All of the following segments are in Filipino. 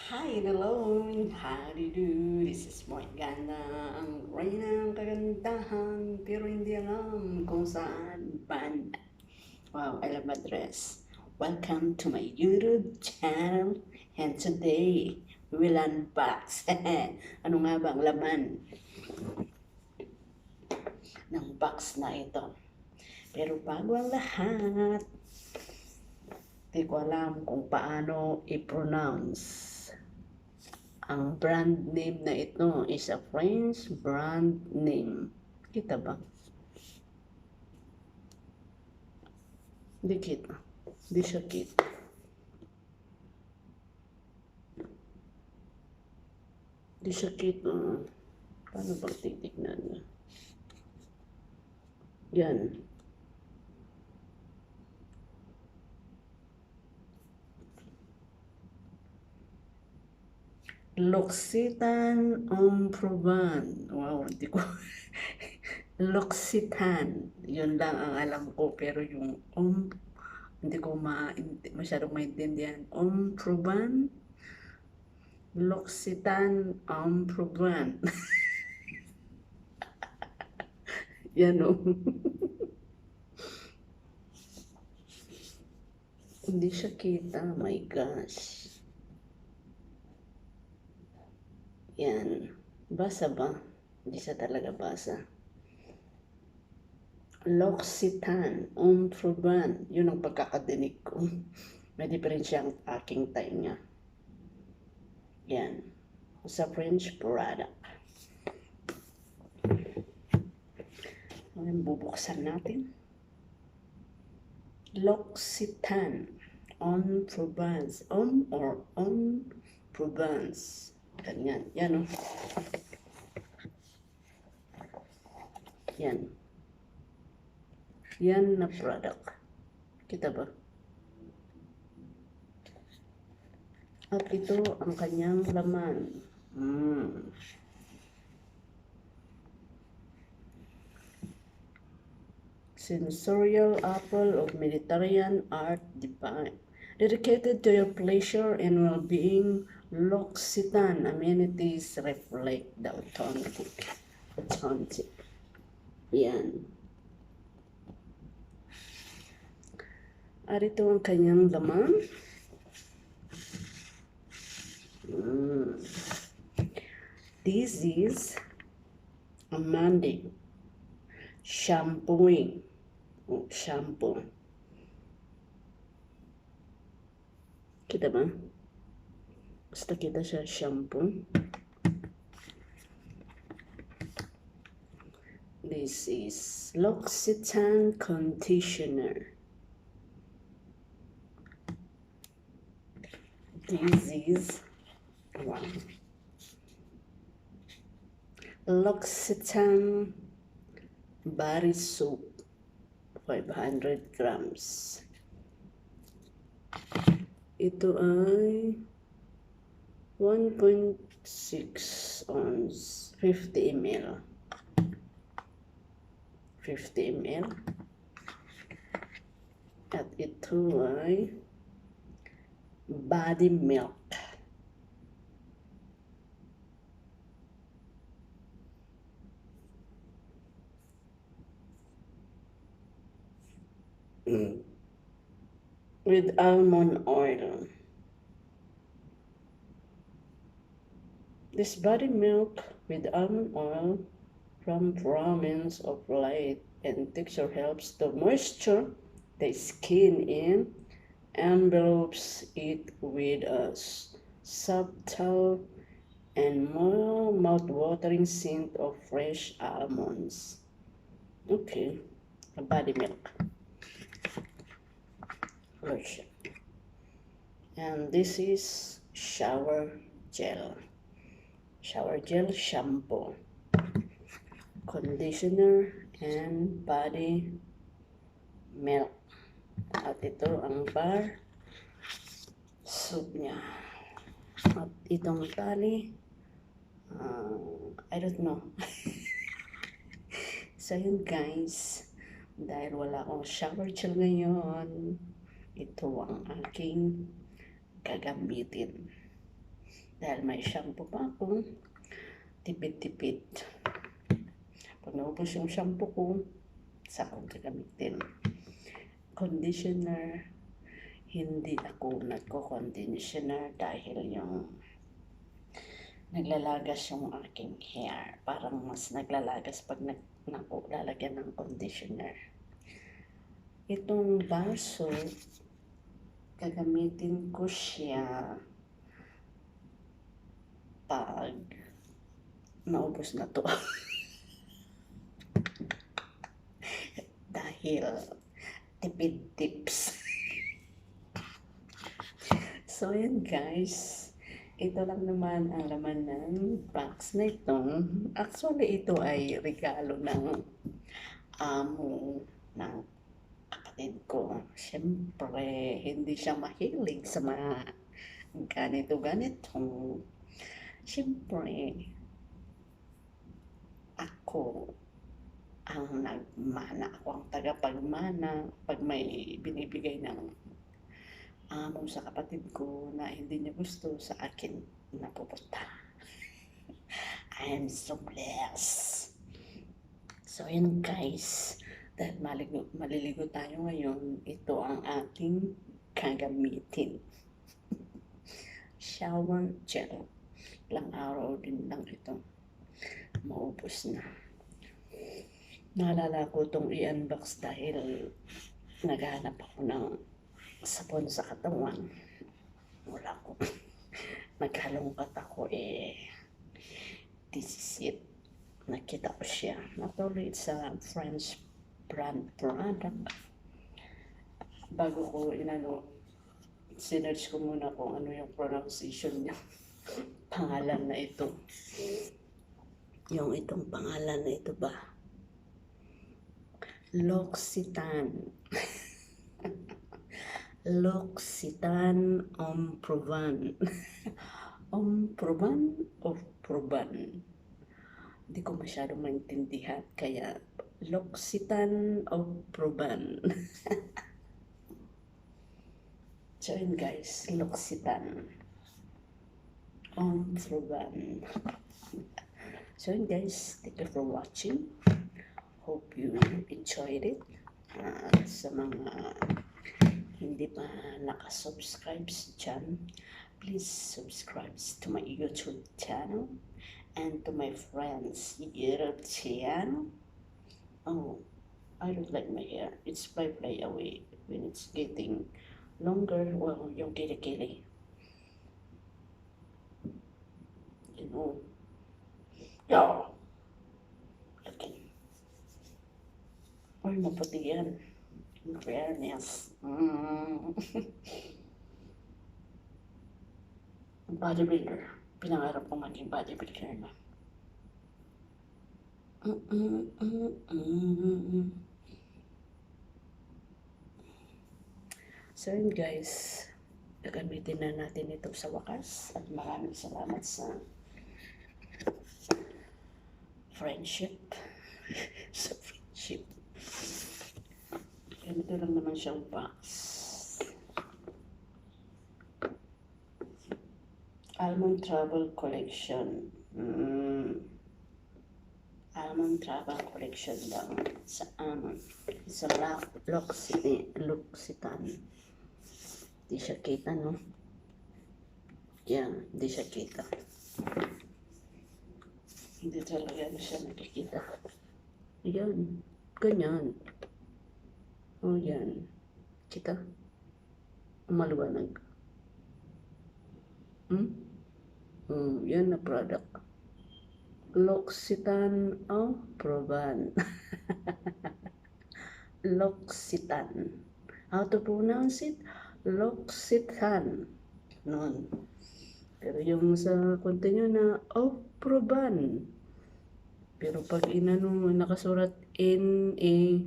Hi, hello, how do you do? This is Ganda, ang reyna ng kagandahan, pero hindi alam kung saan banda. Wow, I love my dress. Welcome to my YouTube channel, and today we will unbox. Ano nga ba ang laman ng box na ito? Pero bago ang lahat, di ko alam kung paano i-pronounce. Ang brand name na ito is a French brand name. Kita ba? Hindi kita. Hindi siya kita. Hindi siya kita. Paano bang titignan niya? Yan. Lox-ee-tahn Wow, hindi ko. Lox-ee-tahn. Yun lang ang alam ko. Pero yung hindi ko masyadong maintindihan. Lox-ee-tahn Yan o. Hindi siya kita. My gosh. Yan. Basa ba? Hindi siya talaga basa. Lox-ee-tahn Yun ang pagkakadinig ko. May diferensya ang aking tainga. Yan. Sa French product. Ngayon bubuksan natin. Lox-ee-tahn on Provence. Ganyan. Yan o. Yan. Yan na product. Kita ba? At ito ang kanyang laman. Sensorial apple of Mediterranean art divine. Dedicated to your pleasure and well-being, Lox-ee-tahn amenities reflect the authentic. Yan. At ito ang kanyang laman. This is a Monday shampooing. Shampoo. Kita ba? Basta kita siya shampoo. This is Lox-ee-tahn conditioner. This is Lox-ee-tahn body soap, 500 grams. Ito ay 1.6 ounce, 50 ml. 50 ml. At ito ay body milk. With almond oil. This body milk with almond oil from promise of light and texture helps to moisture the skin and envelopes it with a subtle and more mouth-watering scent of fresh almonds. Okay, a body milk lotion. And this is shower gel shampoo, conditioner, and body milk. At ito ang bar soap niya. At itong tali, I don't know. So yun guys, dahil wala akong shower gel ngayon, ito ang aking gagamitin. Dahil may shampoo pa ako, tipid-tipid. Pag naubos yung shampoo ko, saka ko gagamitin. Conditioner, hindi ako nagko-conditioner dahil yung naglalagas yung aking hair. Parang mas naglalagas pag lalagyan ng conditioner. Itong baso, gagamitin ko siya pag naubos na to. Dahil tipid tips. So yun guys, ito lang naman ang laman ng box na ito. Actually ito ay regalo ng amo ng kapatid ko. Siyempre, hindi siya mahilig sa mga ganito-ganito. Siyempre, ako ang nagmana. Ako ang tagapagmana pag may binibigay ng amo sa kapatid ko na hindi niya gusto sa akin napupunta. I am so blessed. So yun guys, dahil maliligo tayo ngayon, ito ang ating gagamitin. Shower gel. Ilang araw din lang ito. Maubos na. Naalala ko itong i-unbox dahil naghahanap ako ng sabon sa katawan. Wala ko. Naghalongkat ako this is it. Nakita ko siya. Actually, it's a French brand product. Bago ko sinerch ko muna kung ano yung pronunciation niya. Pangalan na ito. Yung itong pangalan na ito ba? Lox-ee-tahn. Lox-ee-tahn Proban. Proban o Proban? Hindi ko masyadong maintindihan, kaya lox-ee-tahn Proban. So yun guys, lox-ee-tahn Proban. So yun guys, thank you for watching. Hope you enjoyed it. Sa mga hindi pa nakasubscribe dyan, please subscribe to my YouTube channel and to my friends YouTube channel. Oh, I don't like my hair. It's fly away when it's getting longer. Well, yung kilikili. You know. Yeah. Okay. Ay, maputi yan. In fairness. Bodybuilder. Pinangarap ko maging bodybuilder na. So yun guys, gagamitin na natin ito sa wakas at maraming salamat sa friendship. Sa friendship. Ganito lang naman siyang box. Almond Travel Collection. Almond Travel Collection lang sa sa lox-ee-tahn. Di siya kita, no? Yan, di siya kita. Hindi talaga siya nakikita. Yan, ganyan. O yan. Kita? Maliwanag. Yan na product. Lox-ee-tahn Proban. Lox-ee-tahn. How to pronounce it? Lox-ee-tahn. Noon. Pero yung sa continue na Proban. Pero pag nakasurat in a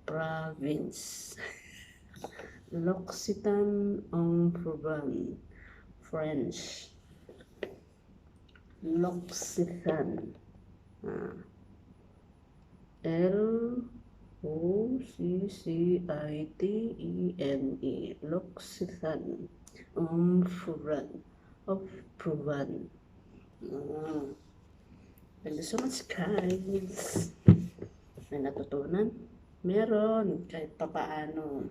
province. Lox-ee-tahn Proban. French. Lox-ee-tahn. Loccitane. Lox-ee-tahn. Proban. of proven. Thank you so much, guys. May natutunan? Meron, kahit papaano.